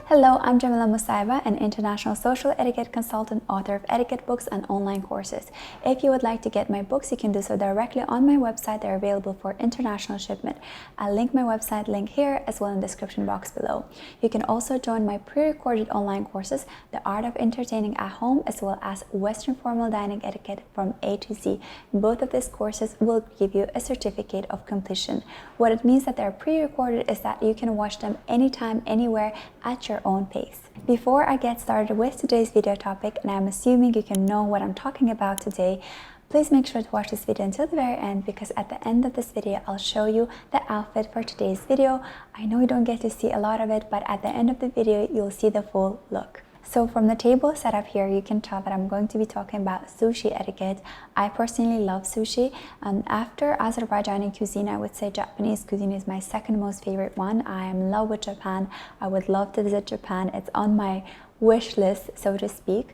Hello, I'm Jamila Musayeva, an international social etiquette consultant, author of etiquette books and online courses. If you would like to get my books, you can do so directly on my website. They're available for international shipment. I'll link my website link here as well in the description box below. You can also join my pre-recorded online courses, The Art of Entertaining at Home, as well as Western Formal Dining Etiquette from A to Z. Both of these courses will give you a certificate of completion. What it means that they're pre-recorded is that you can watch them anytime, anywhere, at your own pace. Before I get started with today's video topic, and I'm assuming you can know what I'm talking about today, please make sure to watch this video until the very end, because at the end of this video I'll show you the outfit for today's video. I know you don't get to see a lot of it, but at the end of the video you'll see the full look. So from the table set up here, you can tell that I'm going to be talking about sushi etiquette. I personally love sushi. After Azerbaijani cuisine, I would say Japanese cuisine is my second most favorite one. I am in love with Japan. I would love to visit Japan. It's on my wish list, so to speak.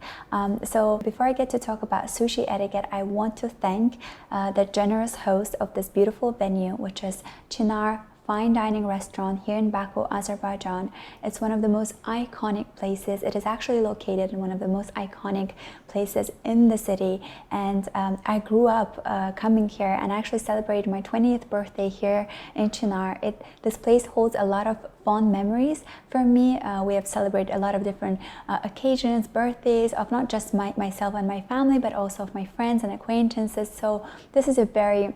So before I get to talk about sushi etiquette, I want to thank the generous host of this beautiful venue, which is Chinar Fine Dining Restaurant here in Baku, Azerbaijan. It's one of the most iconic places. It is actually located in one of the most iconic places in the city, and I grew up coming here and actually celebrated my 20th birthday here in Chinar. This place holds a lot of fond memories for me. We have celebrated a lot of different occasions, birthdays of not just myself and my family, but also of my friends and acquaintances. So this is a very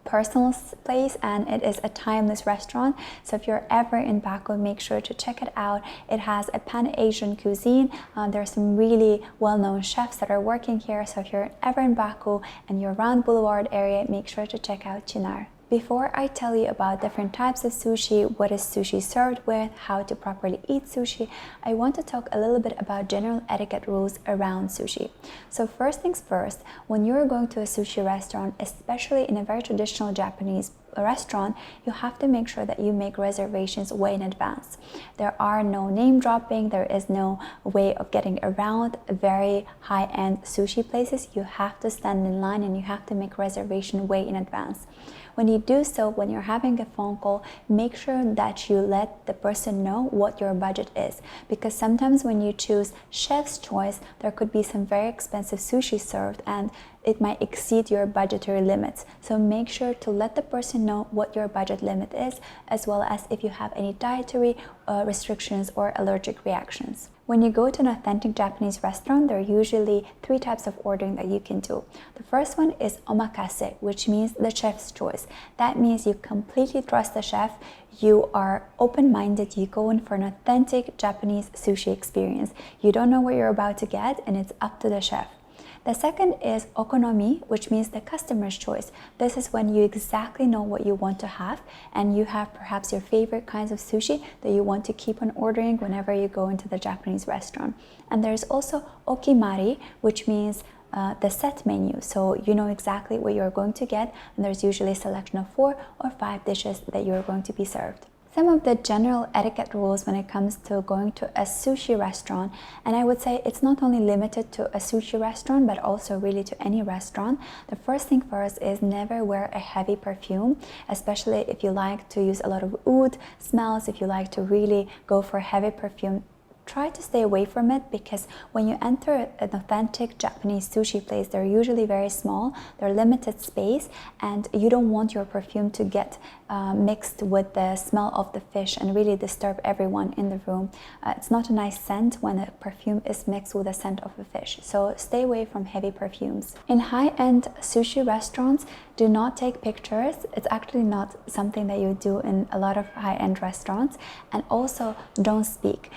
personal place, and it is a timeless restaurant. So if you're ever in Baku, make sure to check it out. It has a pan-Asian cuisine. There are some really well-known chefs that are working here. So if you're ever in Baku and you're around Boulevard area, make sure to check out Chinar. Before I tell you about different types of sushi, what is sushi served with, how to properly eat sushi, I want to talk a little bit about general etiquette rules around sushi. So first things first, when you're going to a sushi restaurant, especially in a very traditional Japanese restaurant, you have to make sure that you make reservations way in advance. There are no name dropping, there is no way of getting around very high-end sushi places. You have to stand in line and you have to make reservation way in advance. When you do so, when you're having a phone call, make sure that you let the person know what your budget is, because sometimes when you choose chef's choice, there could be some very expensive sushi served and it might exceed your budgetary limits. So make sure to let the person know what your budget limit is, as well as if you have any dietary restrictions or allergic reactions. When you go to an authentic Japanese restaurant, there are usually 3 types of ordering that you can do. The first one is omakase, which means the chef's choice. That means you completely trust the chef, you are open-minded, you go in for an authentic Japanese sushi experience. You don't know what you're about to get, and it's up to the chef. The second is okonomi, which means the customer's choice. This is when you exactly know what you want to have, and you have perhaps your favorite kinds of sushi that you want to keep on ordering whenever you go into the Japanese restaurant. And there's also okimari, which means the set menu. So you know exactly what you're going to get, and there's usually a selection of 4 or 5 dishes that you're going to be served. Some of the general etiquette rules when it comes to going to a sushi restaurant, and I would say it's not only limited to a sushi restaurant but also really to any restaurant. The first thing first is never wear a heavy perfume, especially if you like to use a lot of oud smells. If you like to really go for heavy perfume, try to stay away from it, because when you enter an authentic Japanese sushi place, they're usually very small, they're limited space, and you don't want your perfume to get mixed with the smell of the fish and really disturb everyone in the room. It's not a nice scent when a perfume is mixed with the scent of a fish, so stay away from heavy perfumes. In high-end sushi restaurants, do not take pictures. It's actually not something that you do in a lot of high-end restaurants. And also don't speak,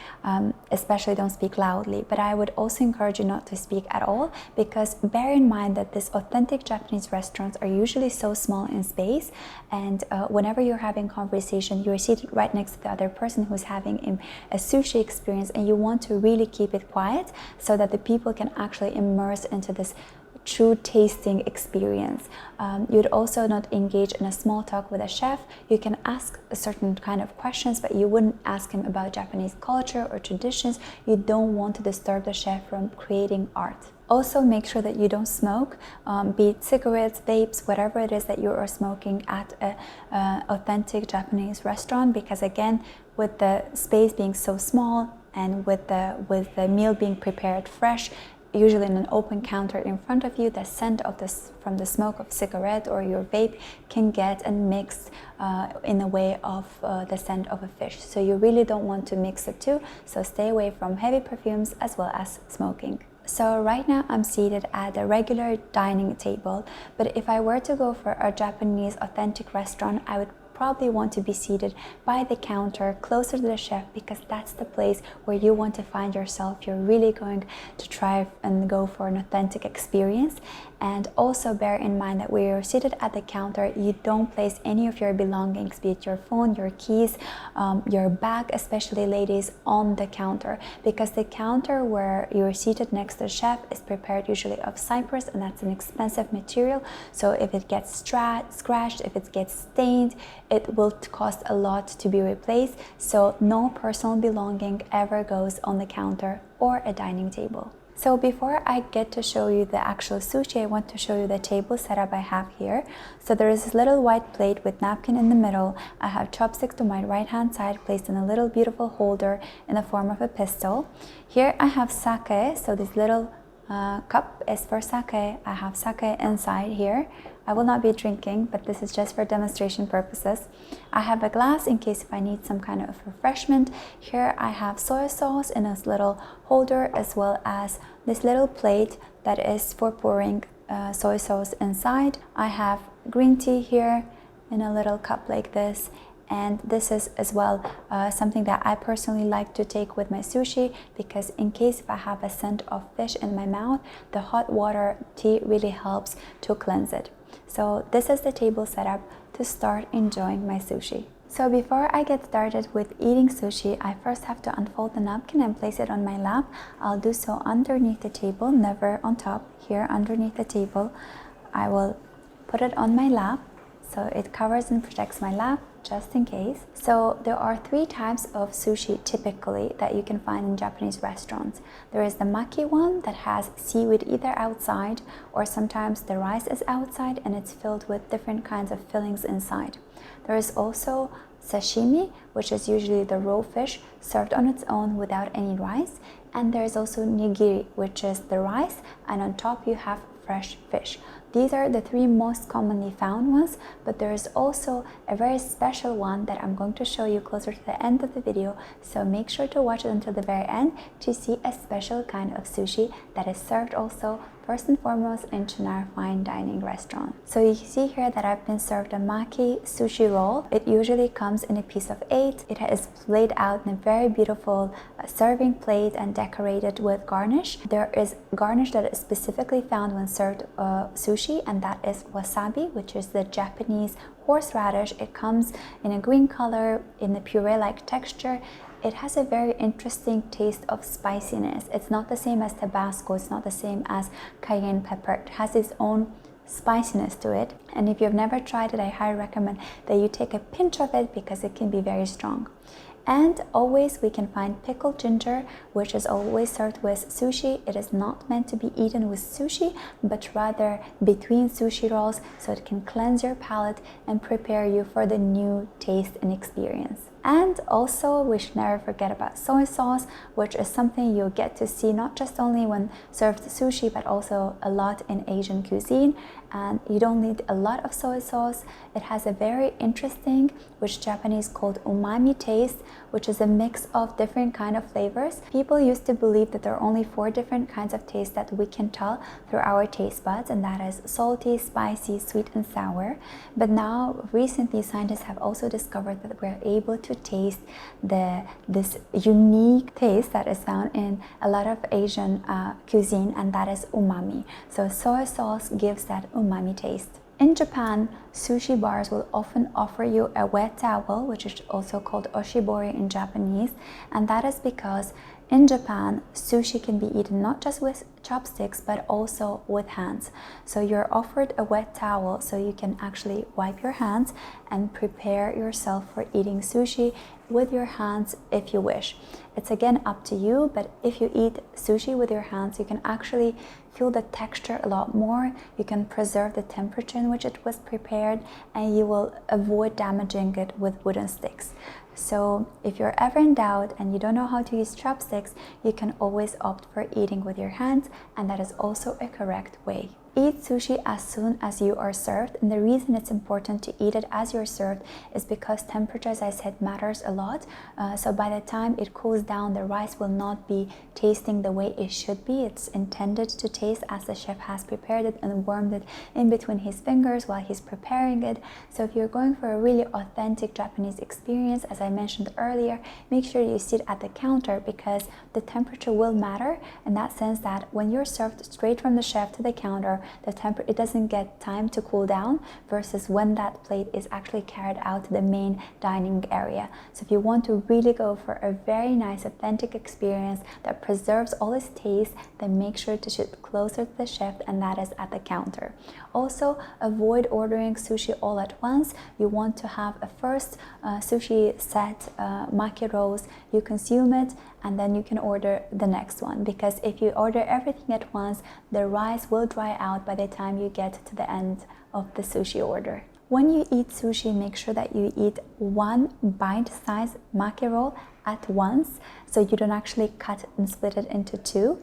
especially don't speak loudly. But I would also encourage you not to speak at all, because bear in mind that these authentic Japanese restaurants are usually so small in space, and whenever you're having conversation, you're seated right next to the other person who's having a sushi experience, and you want to really keep it quiet so that the people can actually immerse into this true tasting experience. You'd also not engage in a small talk with a chef. You can ask a certain kind of questions, but you wouldn't ask him about Japanese culture or traditions. You don't want to disturb the chef from creating art. Also, make sure that you don't smoke, be it cigarettes, vapes, whatever it is that you are smoking at an authentic Japanese restaurant, because again, with the space being so small and with the meal being prepared fresh, usually in an open counter in front of you, the scent of this from the smoke of cigarette or your vape can get and mix in the way of the scent of a fish. So you really don't want to mix the two, so stay away from heavy perfumes as well as smoking. So right now I'm seated at a regular dining table, but if I were to go for a Japanese authentic restaurant, I would probably want to be seated by the counter closer to the chef, because that's the place where you want to find yourself. You're really going to try and go for an authentic experience. And also bear in mind that when you're seated at the counter, you don't place any of your belongings, be it your phone, your keys, your bag, especially ladies, on the counter, because the counter where you're seated next to the chef is prepared usually of cypress, and that's an expensive material. So if it gets scratched, if it gets stained, it will cost a lot to be replaced. So no personal belonging ever goes on the counter or a dining table. So before I get to show you the actual sushi, I want to show you the table setup I have here. So there is this little white plate with napkin in the middle. I have chopsticks to my right hand side placed in a little beautiful holder in the form of a pistol. Here I have sake, so this little cup is for sake. I have sake inside here. I will not be drinking, but this is just for demonstration purposes. I have a glass in case if I need some kind of refreshment. Here I have soy sauce in this little holder, as well as this little plate that is for pouring soy sauce inside. I have green tea here in a little cup like this. And this is as well something that I personally like to take with my sushi, because in case if I have a scent of fish in my mouth, the hot water tea really helps to cleanse it. So this is the table setup to start enjoying my sushi. So before I get started with eating sushi, I first have to unfold the napkin and place it on my lap. I'll do so underneath the table, never on top. Here underneath the table, I will put it on my lap so it covers and protects my lap, just in case. So there are 3 types of sushi typically that you can find in Japanese restaurants. There is the maki one that has seaweed either outside, or sometimes the rice is outside and it's filled with different kinds of fillings inside. There is also sashimi, which is usually the raw fish served on its own without any rice. And there is also nigiri, which is the rice, and on top you have fresh fish. These are the 3 most commonly found ones, but there is also a very special one that I'm going to show you closer to the end of the video, so make sure to watch it until the very end to see a special kind of sushi that is served also first and foremost in Chinar fine dining restaurant. So you see here that I've been served a maki sushi roll. It usually comes in a piece of 8. It is laid out in a very beautiful serving plate and decorated with garnish. There is garnish that is specifically found when served sushi, and that is wasabi, which is the Japanese horseradish. It comes in a green color, in a puree-like texture. It has a very interesting taste of spiciness. It's not the same as Tabasco, it's not the same as cayenne pepper. It has its own spiciness to it, and if you've never tried it, I highly recommend that you take a pinch of it because it can be very strong. And always we can find pickled ginger, which is always served with sushi. It is not meant to be eaten with sushi, but rather between sushi rolls, so it can cleanse your palate and prepare you for the new taste and experience. And also we should never forget about soy sauce, which is something you'll get to see not just only when served sushi, but also a lot in Asian cuisine. And you don't need a lot of soy sauce. It has a very interesting, which Japanese called umami taste, which is a mix of different kind of flavors. People used to believe that there are only 4 different kinds of taste that we can tell through our taste buds, and that is salty, spicy, sweet, and sour. But now recently scientists have also discovered that we're able to taste this unique taste that is found in a lot of Asian cuisine, and that is umami. So soy sauce gives that umami taste. In Japan, sushi bars will often offer you a wet towel, which is also called oshibori in Japanese, and that is because in Japan, sushi can be eaten not just with chopsticks, but also with hands. So you're offered a wet towel so you can actually wipe your hands and prepare yourself for eating sushi with your hands if you wish. It's again up to you, but if you eat sushi with your hands, you can actually feel the texture a lot more. You can preserve the temperature in which it was prepared, and you will avoid damaging it with wooden sticks. So if you're ever in doubt and you don't know how to use chopsticks, you can always opt for eating with your hands, and that is also a correct way. Eat sushi as soon as you are served, and the reason it's important to eat it as you're served is because temperature, as I said, matters a lot. So by the time it cools down, the rice will not be tasting the way it should be. It's intended to taste as the chef has prepared it and warmed it in between his fingers while he's preparing it. So if you're going for a really authentic Japanese experience, as I mentioned earlier, make sure you sit at the counter, because the temperature will matter in that sense that when you're served straight from the chef to the counter, it doesn't get time to cool down, versus when that plate is actually carried out to the main dining area. So if you want to really go for a very nice authentic experience that preserves all its taste, then make sure to sit closer to the chef, and that is at the counter. Also, avoid ordering sushi all at once. You want to have a first sushi set, maki rolls, you consume it, and then you can order the next one, because if you order everything at once, the rice will dry out by the time you get to the end of the sushi order. When you eat sushi, make sure that you eat one bite-sized maki roll at once, so you don't actually cut and split it into two.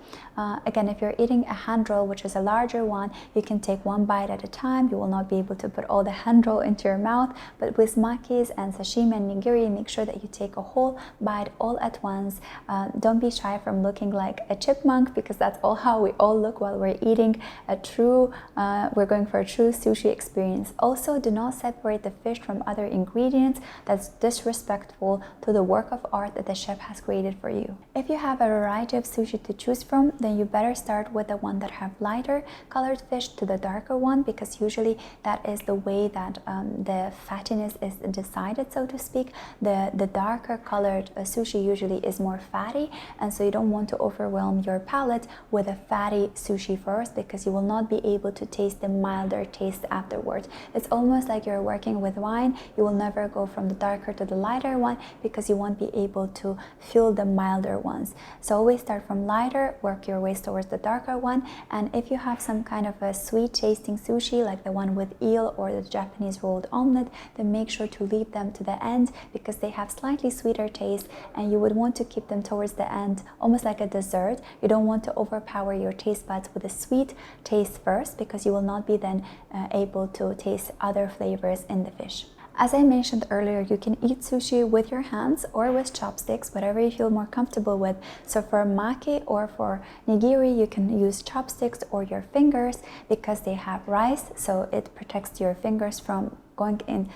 Again, if you're eating a hand roll, which is a larger one, you can take one bite at a time. You will not be able to put all the hand roll into your mouth, but with makis and sashimi and nigiri, make sure that you take a whole bite all at once. Don't be shy from looking like a chipmunk, because that's all how we all look while we're eating we're going for a true sushi experience. Also, do not separate the fish from other ingredients. That's disrespectful to the work of art that the chef has created for you. If you have a variety of sushi to choose from, then you better start with the one that have lighter colored fish to the darker one, because usually that is the way that the fattiness is decided, so to speak. The darker colored sushi usually is more fatty, and so you don't want to overwhelm your palate with a fatty sushi first, because you will not be able to taste the milder taste afterwards. It's almost like you're working with wine. You will never go from the darker to the lighter one, because you won't be able to feel the milder ones. So always start from lighter, work your way towards the darker one. And if you have some kind of a sweet tasting sushi, like the one with eel or the Japanese rolled omelet, then make sure to leave them to the end, because they have slightly sweeter taste, and you would want to keep them towards the end, almost like a dessert. You don't want to overpower your taste buds with a sweet taste first, because you will not be then able to taste other flavors in the fish. As I mentioned earlier, you can eat sushi with your hands or with chopsticks, whatever you feel more comfortable with. So for maki or for nigiri, you can use chopsticks or your fingers, because they have rice, so it protects your fingers from going in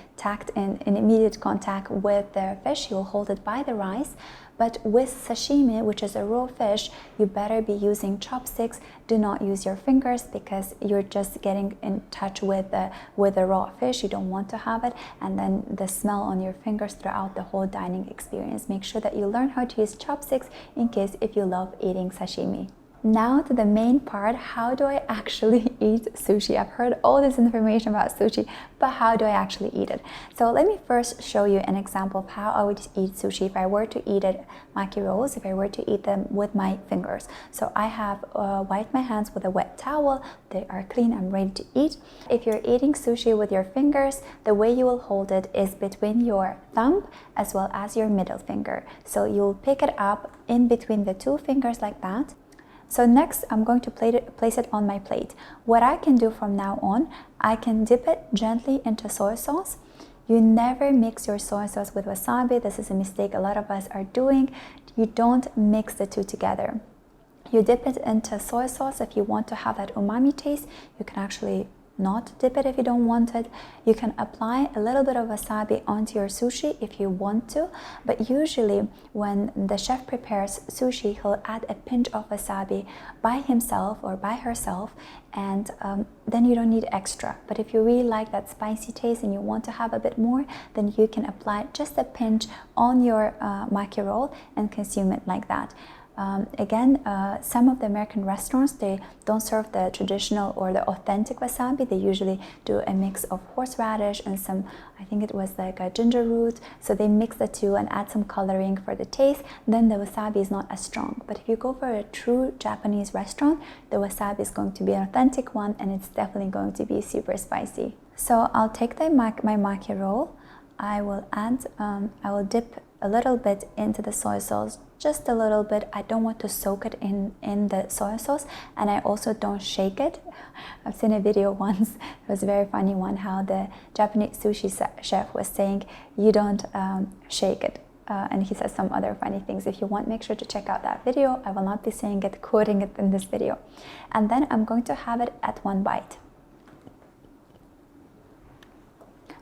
immediate contact with the fish. You'll hold it by the rice. But with sashimi, which is a raw fish, you better be using chopsticks. Do not use your fingers, because you're just getting in touch with the raw fish. You don't want to have it, and then the smell on your fingers throughout the whole dining experience. Make sure that you learn how to use chopsticks in case if you love eating sashimi. Now to the main part, how do I actually eat sushi? I've heard all this information about sushi, but how do I actually eat it? So let me first show you an example of how I would eat sushi if I were to eat it maki rolls, if I were to eat them with my fingers. So I have wiped my hands with a wet towel. They are clean, I'm ready to eat. If you're eating sushi with your fingers, the way you will hold it is between your thumb as well as your middle finger. So you'll pick it up in between the two fingers like that. So next, I'm going to place it on my plate. What I can do from now on, I can dip it gently into soy sauce. You never mix your soy sauce with wasabi. This is a mistake a lot of us are doing. You don't mix the two together. You dip it into soy sauce if you want to have that umami taste. You can actually not dip it if you don't want it. You can apply a little bit of wasabi onto your sushi if you want to, but usually when the chef prepares sushi, he'll add a pinch of wasabi by himself or by herself, and then you don't need extra. But if you really like that spicy taste and you want to have a bit more, then you can apply just a pinch on your maki roll and consume it like that. Some of the American restaurants, they don't serve the traditional or the authentic wasabi. They usually do a mix of horseradish and some, I think it was like a ginger root. So they mix the two and add some coloring for the taste. Then the wasabi is not as strong. But if you go for a true Japanese restaurant, the wasabi is going to be an authentic one, and it's definitely going to be super spicy. So I'll take my maki roll. I will dip a little bit into the soy sauce, just a little bit. I don't want to soak it in the soy sauce, and I also don't shake it. I've seen a video once, it was a very funny one, how the Japanese sushi chef was saying you don't shake it. And he says some other funny things. If you want, make sure to check out that video. I will not be saying it, quoting it in this video. And then I'm going to have it at one bite.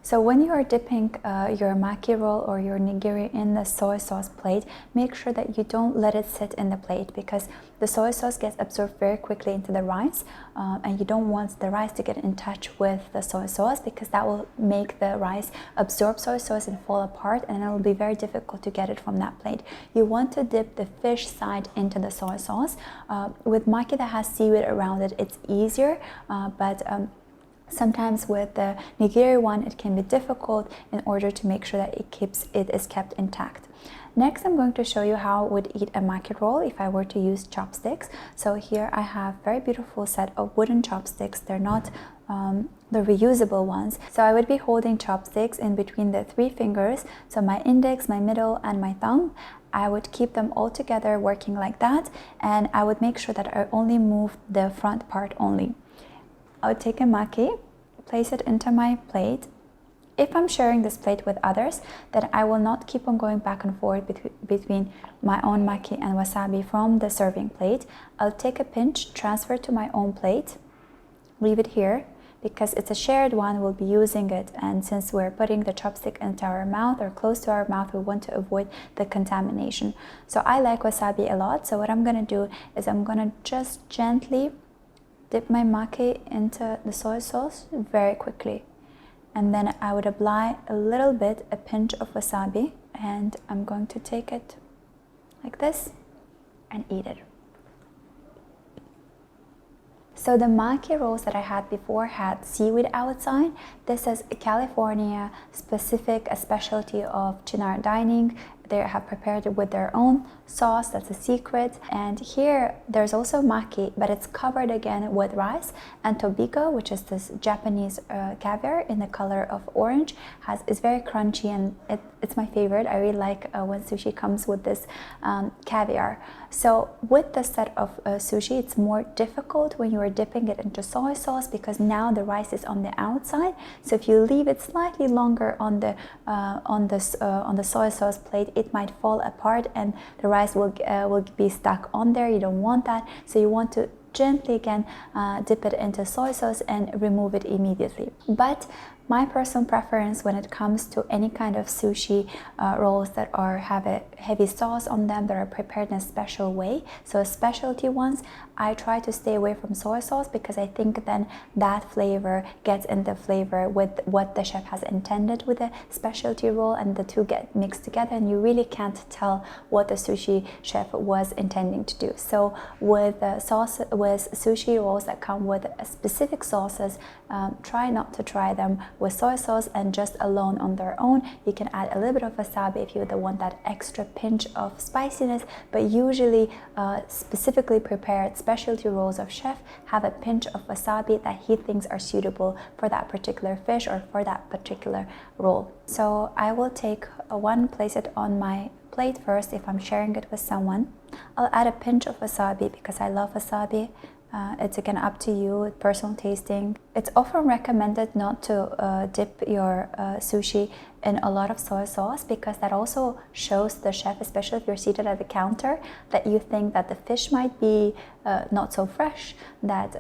So when you are dipping your maki roll or your nigiri in the soy sauce plate, make sure that you don't let it sit in the plate, because the soy sauce gets absorbed very quickly into the rice, and you don't want the rice to get in touch with the soy sauce, because that will make the rice absorb soy sauce and fall apart, and it will be very difficult to get it from that plate. You want to dip the fish side into the soy sauce. With maki that has seaweed around it, it's easier, but sometimes with the nigiri one, it can be difficult in order to make sure that it is kept intact. Next, I'm going to show you how I would eat a maki roll if I were to use chopsticks. So here I have very beautiful set of wooden chopsticks. They're not the reusable ones. So I would be holding chopsticks in between the 3 fingers. So my index, my middle, and my thumb. I would keep them all together working like that. And I would make sure that I only move the front part only. I would take a maki, place it into my plate. If I'm sharing this plate with others, then I will not keep on going back and forth between my own maki and wasabi from the serving plate. I'll take a pinch, transfer to my own plate, leave it here, because it's a shared one, we'll be using it, and since we're putting the chopstick into our mouth or close to our mouth, we want to avoid the contamination. So I like wasabi a lot, so what I'm gonna do is I'm gonna just gently dip my maki into the soy sauce very quickly, and then I would apply a pinch of wasabi, and I'm going to take it like this and eat it. So the maki rolls that I had before had seaweed outside. This is a California specific, a specialty of Chinar Dining. They have prepared it with their own sauce, that's a secret. And here there's also maki, but it's covered again with rice, and tobiko, which is this Japanese caviar in the color of orange, is very crunchy, and it's my favorite. I really like when sushi comes with this caviar. So with this set of sushi, it's more difficult when you are dipping it into soy sauce, because now the rice is on the outside. So if you leave it slightly longer on the soy sauce plate, it might fall apart and the rice will be stuck on there. You don't want that, so you want to gently again dip it into soy sauce and remove it immediately. But my personal preference when it comes to any kind of sushi rolls that have a heavy sauce on them, that are prepared in a special way, so specialty ones, I try to stay away from soy sauce, because I think then that flavor gets in the flavor with what the chef has intended with a specialty roll, and the two get mixed together, and you really can't tell what the sushi chef was intending to do. So with sushi rolls that come with specific sauces, try not to try them with soy sauce and just alone on their own. You can add a little bit of wasabi if you want that extra pinch of spiciness, but usually specifically prepared specialty rolls of chef have a pinch of wasabi that he thinks are suitable for that particular fish or for that particular roll. So I will take one, place it on my plate first if I'm sharing it with someone. I'll add a pinch of wasabi because I love wasabi. It's again up to you, personal tasting. It's often recommended not to dip your sushi in a lot of soy sauce, because that also shows the chef, especially if you're seated at the counter, that you think that the fish might be not so fresh, that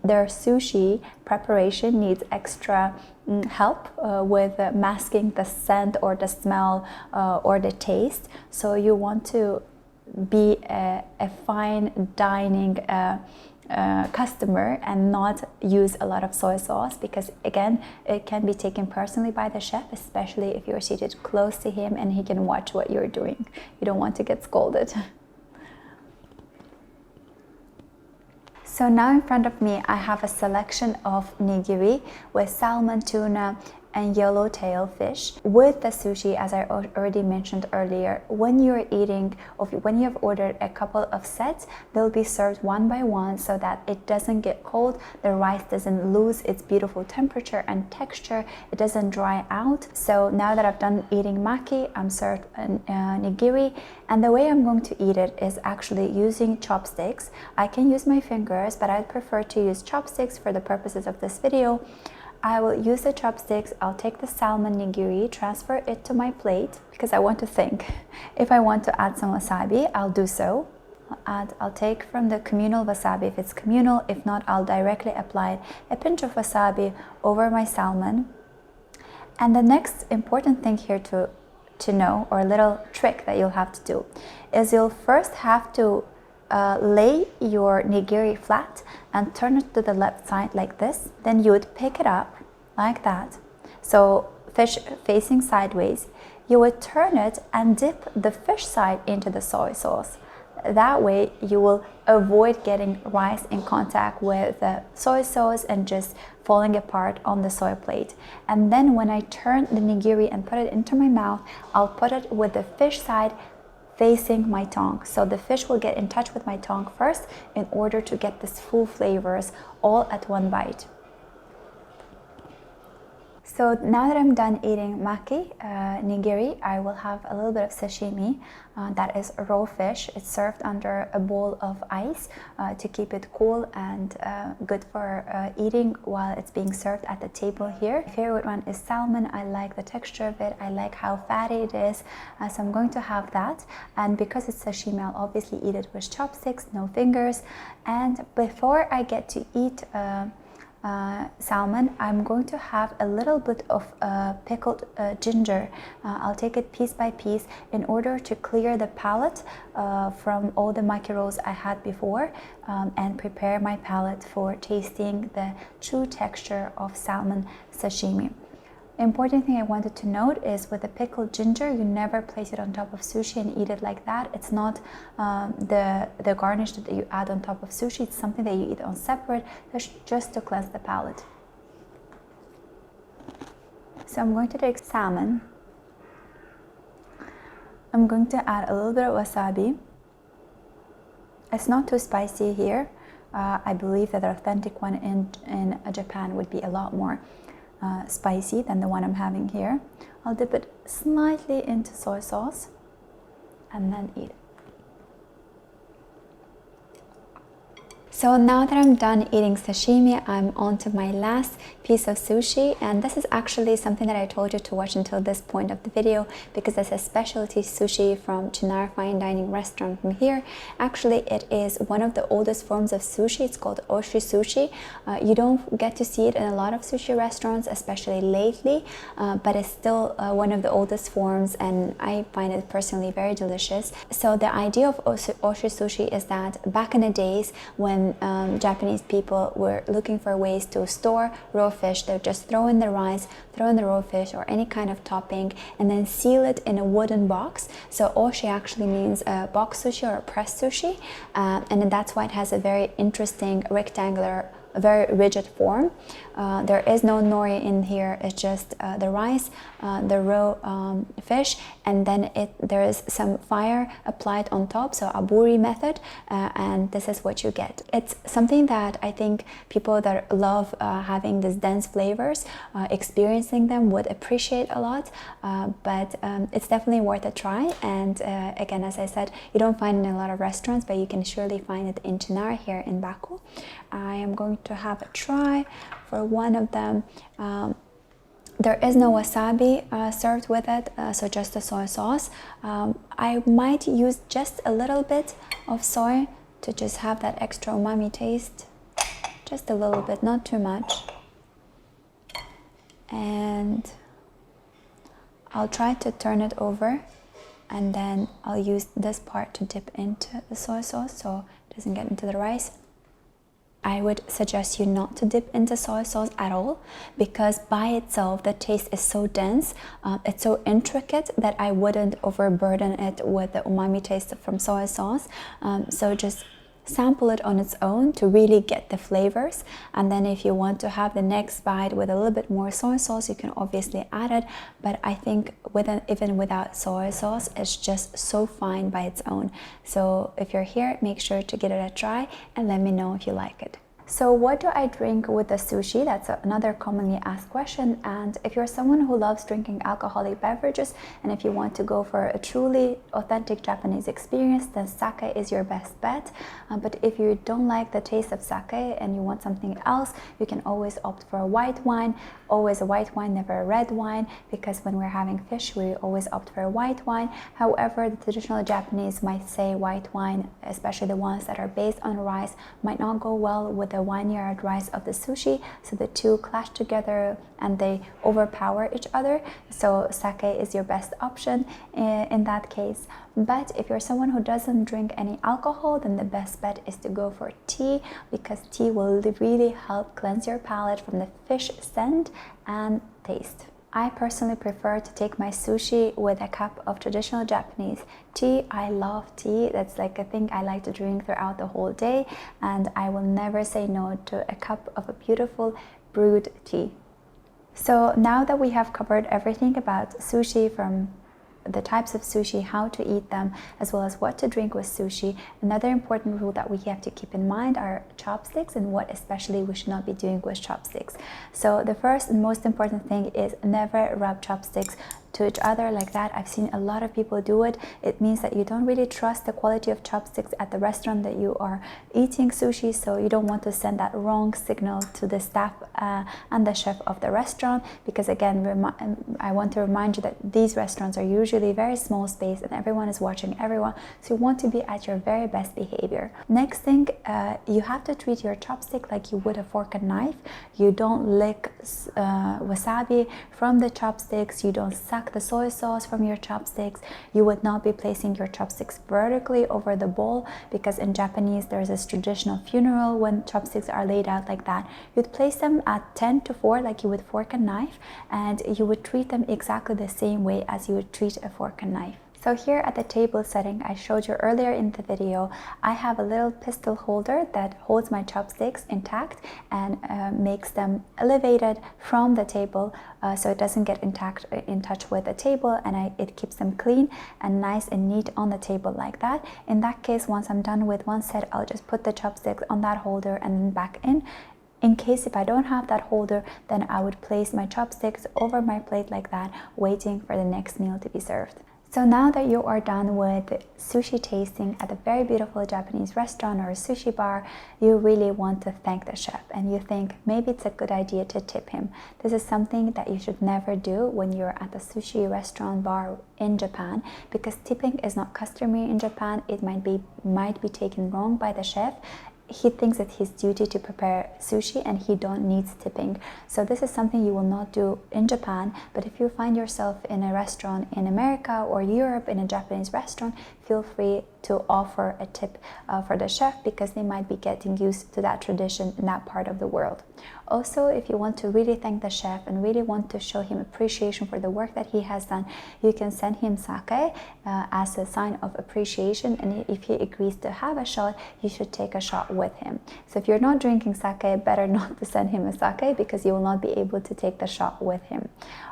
their sushi preparation needs extra help with masking the scent or the smell or the taste. So you want to be a fine dining customer and not use a lot of soy sauce, because again, it can be taken personally by the chef, especially if you're seated close to him and he can watch what you're doing. You don't want to get scolded. So now in front of me I have a selection of nigiri with salmon, tuna, and yellowtail fish. With the sushi, as I already mentioned earlier, when you're eating, or when you have ordered a couple of sets, they'll be served one by one so that it doesn't get cold, the rice doesn't lose its beautiful temperature and texture, it doesn't dry out. So now that I've done eating maki, I'm served nigiri, and the way I'm going to eat it is actually using chopsticks. I can use my fingers, but I'd prefer to use chopsticks for the purposes of this video. I will use the chopsticks. I'll take the salmon nigiri, transfer it to my plate because I want to think. If I want to add some wasabi, I'll do so. I'll take from the communal wasabi if it's communal. If not, I'll directly apply a pinch of wasabi over my salmon. And the next important thing here to know, or a little trick that you'll have to do, is you'll first have to lay your nigiri flat and turn it to the left side like this. Then you would pick it up like that, so fish facing sideways. You would turn it and dip the fish side into the soy sauce. That way you will avoid getting rice in contact with the soy sauce and just falling apart on the soy plate. And then when I turn the nigiri and put it into my mouth, I'll put it with the fish side facing my tongue. So the fish will get in touch with my tongue first in order to get these full flavors all at one bite. So now that I'm done eating maki, nigiri, I will have a little bit of sashimi. That is raw fish. It's served under a bowl of ice to keep it cool and good for eating while it's being served at the table here. My favorite one is salmon. I like the texture of it. I like how fatty it is. So I'm going to have that. And because it's sashimi, I'll obviously eat it with chopsticks, no fingers. And before I get to eat salmon, I'm going to have a little bit of pickled ginger. I'll take it piece by piece in order to clear the palate from all the maki rolls I had before and prepare my palate for tasting the true texture of salmon sashimi. Important thing I wanted to note is with the pickled ginger, you never place it on top of sushi and eat it like that. It's not the garnish that you add on top of sushi. It's something that you eat on separate, just to cleanse the palate. So I'm going to take salmon. I'm going to add a little bit of wasabi. It's not too spicy here. I believe that the authentic one in Japan would be a lot more spicy than the one I'm having here. I'll dip it slightly into soy sauce and then eat it. So now that I'm done eating sashimi, I'm on to my last piece of sushi, and this is actually something that I told you to watch until this point of the video because it's a specialty sushi from Chinar Fine Dining Restaurant from here. Actually, it is one of the oldest forms of sushi. It's called Oshi sushi. You don't get to see it in a lot of sushi restaurants, especially lately, but it's still one of the oldest forms, and I find it personally very delicious. So the idea of Oshi sushi is that back in the days when Japanese people were looking for ways to store raw fish, they would just throw in the rice, throw in the raw fish or any kind of topping, and then seal it in a wooden box. So Oshi actually means box sushi or press sushi, and that's why it has a very interesting rectangular, very rigid form. There is no nori in here. It's just the rice, the raw fish, and then there is some fire applied on top, so aburi method, and this is what you get. It's something that I think people that love having these dense flavors, experiencing them would appreciate a lot, but it's definitely worth a try. And again, as I said, you don't find it in a lot of restaurants, but you can surely find it in Chinar here in Baku. I am going to have a try for one of them. There is no wasabi served with it, so just the soy sauce. I might use just a little bit of soy to just have that extra umami taste. Just a little bit, not too much. And I'll try to turn it over, and then I'll use this part to dip into the soy sauce so it doesn't get into the rice. I would suggest you not to dip into soy sauce at all, because by itself the taste is so dense, it's so intricate that I wouldn't overburden it with the umami taste from soy sauce. So just sample it on its own to really get the flavors, and then if you want to have the next bite with a little bit more soy sauce, you can obviously add it, but I think even without soy sauce, it's just so fine by its own. So if you're here, make sure to give it a try and let me know if you like it. So what do I drink with the sushi? That's another commonly asked question. And if you're someone who loves drinking alcoholic beverages, and if you want to go for a truly authentic Japanese experience, then sake is your best bet. But if you don't like the taste of sake and you want something else, you can always opt for a white wine. Always a white wine, never a red wine, because when we're having fish, we always opt for a white wine. However, the traditional Japanese might say white wine, especially the ones that are based on rice, might not go well with the vineyard rice of the sushi, so the two clash together and they overpower each other. So sake is your best option in that case. But if you're someone who doesn't drink any alcohol, then the best bet is to go for tea, because tea will really help cleanse your palate from the fish scent and taste. I personally prefer to take my sushi with a cup of traditional Japanese tea. I love tea. That's like a thing I like to drink throughout the whole day, and I will never say no to a cup of a beautiful brewed tea. So now that we have covered everything about sushi, from the types of sushi, how to eat them, as well as what to drink with sushi, another important rule that we have to keep in mind are chopsticks and what especially we should not be doing with chopsticks. So the first and most important thing is never rub chopsticks to each other like that. I've seen a lot of people do it. It means that you don't really trust the quality of chopsticks at the restaurant that you are eating sushi, so you don't want to send that wrong signal to the staff and the chef of the restaurant, because again, I want to remind you that these restaurants are usually very small space and everyone is watching everyone, so you want to be at your very best behavior. Next thing, you have to treat your chopstick like you would a fork and knife. You don't lick wasabi from the chopsticks, you don't suck the soy sauce from your chopsticks, you would not be placing your chopsticks vertically over the bowl, because in Japanese there's this traditional funeral when chopsticks are laid out like that. You'd place them at 10 to 4 like you would fork and knife, and you would treat them exactly the same way as you would treat a fork and knife. So here at the table setting I showed you earlier in the video, I have a little pistol holder that holds my chopsticks intact and makes them elevated from the table, so it doesn't get in touch with the table, and it keeps them clean and nice and neat on the table like that. In that case, once I'm done with one set, I'll just put the chopsticks on that holder and then back in. In case if I don't have that holder, then I would place my chopsticks over my plate like that, waiting for the next meal to be served. So now that you are done with sushi tasting at a very beautiful Japanese restaurant or a sushi bar, you really want to thank the chef, and you think maybe it's a good idea to tip him. This is something that you should never do when you're at a sushi restaurant bar in Japan, because tipping is not customary in Japan. It might be taken wrong by the chef. He thinks it's his duty to prepare sushi and he don't need tipping. So this is something you will not do in Japan, but if you find yourself in a restaurant in America or Europe in a Japanese restaurant, feel free to offer a tip for the chef, because they might be getting used to that tradition in that part of the world. Also, if you want to really thank the chef and really want to show him appreciation for the work that he has done, you can send him sake as a sign of appreciation, and if he agrees to have a shot, you should take a shot with him. So if you're not drinking sake, better not to send him a sake, because you will not be able to take the shot with him.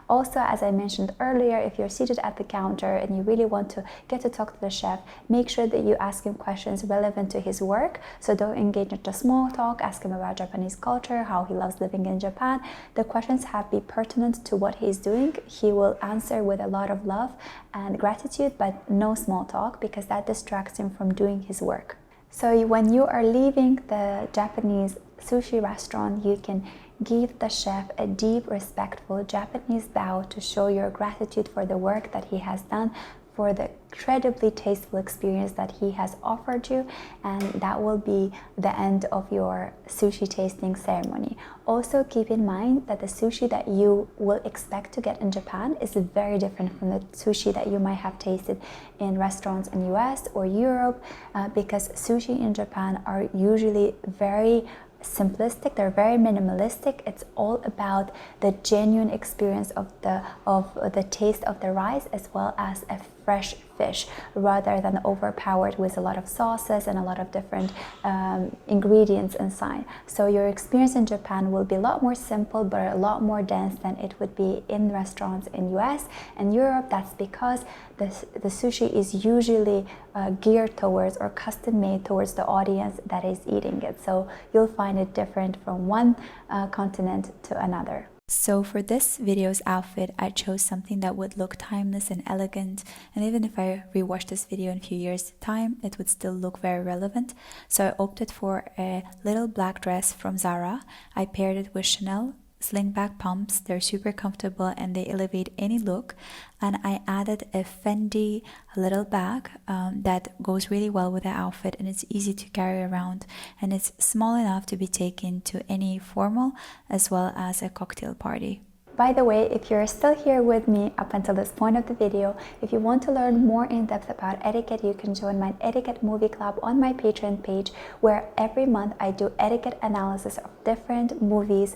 Also, as I mentioned earlier, if you're seated at the counter and you really want to get to talk to the chef, make sure that you ask him questions relevant to his work. So don't engage in just small talk. Ask him about Japanese culture, how he loves living in Japan. The questions have to be pertinent to what he's doing. He will answer with a lot of love and gratitude, but no small talk, because that distracts him from doing his work. So when you are leaving the Japanese sushi restaurant, you can give the chef a deep, respectful Japanese bow to show your gratitude for the work that he has done, for the incredibly tasteful experience that he has offered you, and that will be the end of your sushi tasting ceremony. Also, keep in mind that the sushi that you will expect to get in Japan is very different from the sushi that you might have tasted in restaurants in US or Europe, because sushi in Japan are usually very simplistic, they're very minimalistic. It's all about the genuine experience of the taste of the rice, as well as a fresh fish rather than overpowered with a lot of sauces and a lot of different ingredients inside. So your experience in Japan will be a lot more simple but a lot more dense than it would be in restaurants in US and Europe. That's because the sushi is usually geared towards or custom made towards the audience that is eating it. So you'll find it different from one continent to another. So for this video's outfit, I chose something that would look timeless and elegant, and even if I rewatch this video in a few years' time, it would still look very relevant. So I opted for a little black dress from Zara. I paired it with Chanel slingback pumps. They're super comfortable and they elevate any look. And I added a Fendi little bag that goes really well with the outfit, and it's easy to carry around, and it's small enough to be taken to any formal as well as a cocktail party. By the way, if you're still here with me up until this point of the video, if you want to learn more in depth about etiquette, you can join my Etiquette Movie Club on my Patreon page, where every month I do etiquette analysis of different movies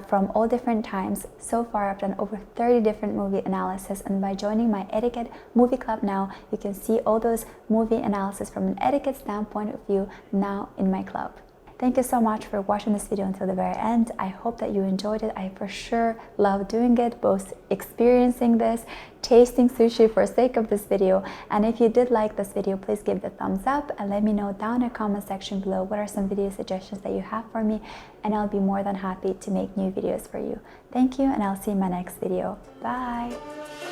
from all different times. So far, I've done over 30 different movie analysis, and by joining my Etiquette Movie Club now, you can see all those movie analysis from an etiquette standpoint of view now in my club. Thank you so much for watching this video until the very end. I hope that you enjoyed it. I for sure love doing it, both experiencing this, tasting sushi for sake of this video. And if you did like this video, please give it a thumbs up and let me know down in the comment section below what are some video suggestions that you have for me, and I'll be more than happy to make new videos for you. Thank you, and I'll see you in my next video. Bye!